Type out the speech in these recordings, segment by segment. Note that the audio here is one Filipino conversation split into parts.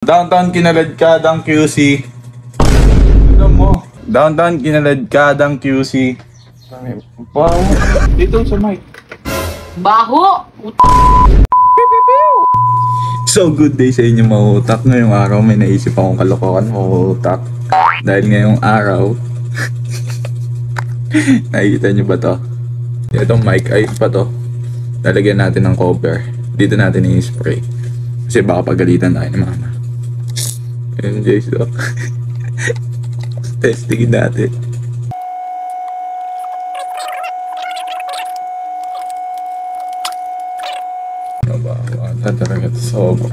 Downtown Kinaladkadang QC. Alam mo, Downtown Kinaladkadang QC. Wow. Dito sa mic. Baho! So good day sa inyo mga utak. Ngayong araw may naisip akong kalokohan mga utak. Dahil ngayong araw nakikita nyo ba to? Itong mic ay pa to. Lalagyan natin ng cover. Dito natin i-spray. Kasi baka pagalitan tayo ni mama. Ayun guys, so testingin natin. Nabawa na talaga ito sobra.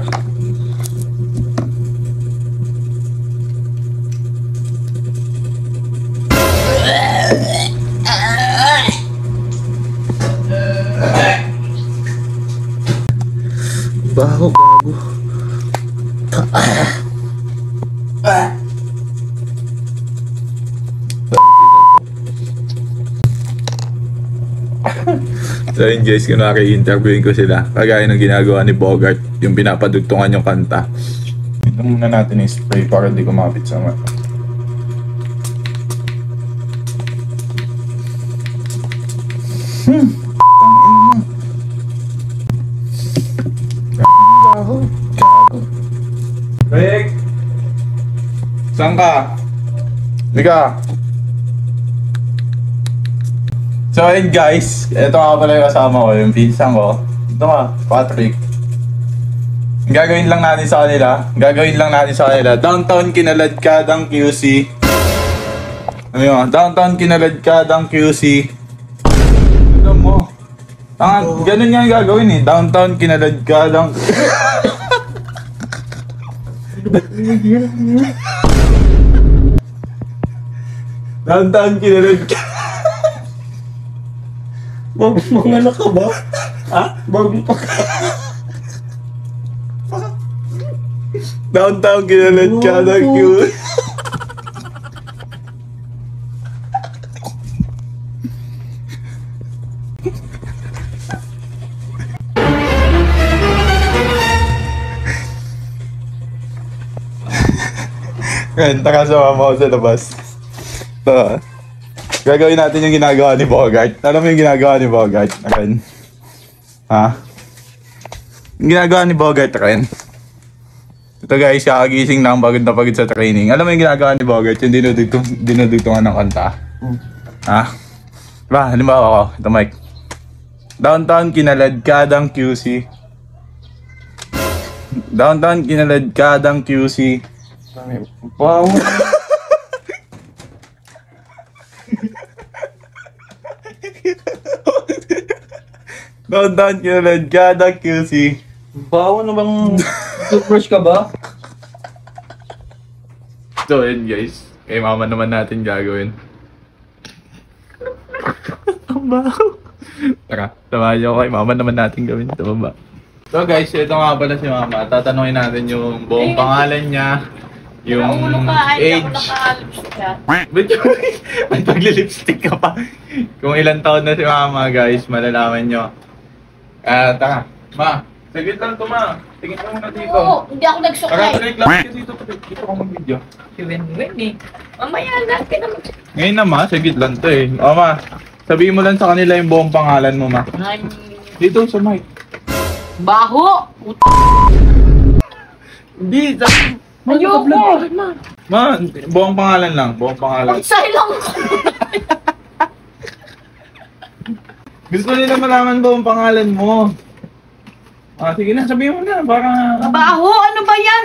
Baho, bago. So yun guys, kunwari interviewin ko sila kagaya ng ginagawa ni Bogart, yung pinapadugtungan yung kanta. Ito muna natin yung spray para hindi kumapit sa mata. Rick! Saan ka? Lika! So ayun guys, ito nga pala yung kasama ko, yung pinsan ko. Ito nga, Patrick. Gagawin lang natin sa kanila, Downtown Kinaladkadang QC. Ano yun? Downtown Kinaladkadang QC. Alam mo, ganun nga yung gagawin eh. Downtown Kinaladkadang Downtown Kinaladkadang Mga anak ka ba? Ha? Bago pa ka. Downtown Kinaladkadang QC. Ngayon, taka sumama ko sa labas. Ito, gagawin natin yung ginagawa ni Bogart. Alam mo yung ginagawa ni Bogart, Ren? Ha? Yung ginagawa ni Bogart, Ren? Ito guys, kakagising lang, pagod na pagod sa training. Alam mo yung ginagawa ni Bogart, yung dinudugtungan ng kanta? Ha? Diba, halimbawa ako, ito mic. Downtown Kinaladkadang QC. Downtown Kinaladkadang QC. Wow. Downtown Kinaladkadang QC. Bawa na bang toothbrush ka ba? So yun guys, kay mama naman natin gagawin. Ang baho. Tara, samahan niyo ako, kay mama naman natin gawin ito baba. So guys, ito nga pala si mama. Tatanungin natin yung buong pangalan niya, yung age. Ba't yung may pagli-lipstick ka pa? Kung ilang taon na si mama guys, malalaman nyo. Taka, ma, saglit lang ito ma. Tingin ka muna dito. Oo, hindi ako nagsukay. Tara, tuloy lang ka dito. Dito ka mag-video. Si Wenwen eh. Mamaya natin naman. Ngayon na ma, saglit lang ito eh. O ma, sabihin mo lang sa kanila yung buong pangalan mo ma. Dito sa mic. Baho! Hindi, Ayoko! ma, buong pangalan lang, buong pangalan. Magsay lang ako. Gusto nila malaman buong pangalan mo. Sige na, sabihin mo na, para... Baho! Ano ba yan?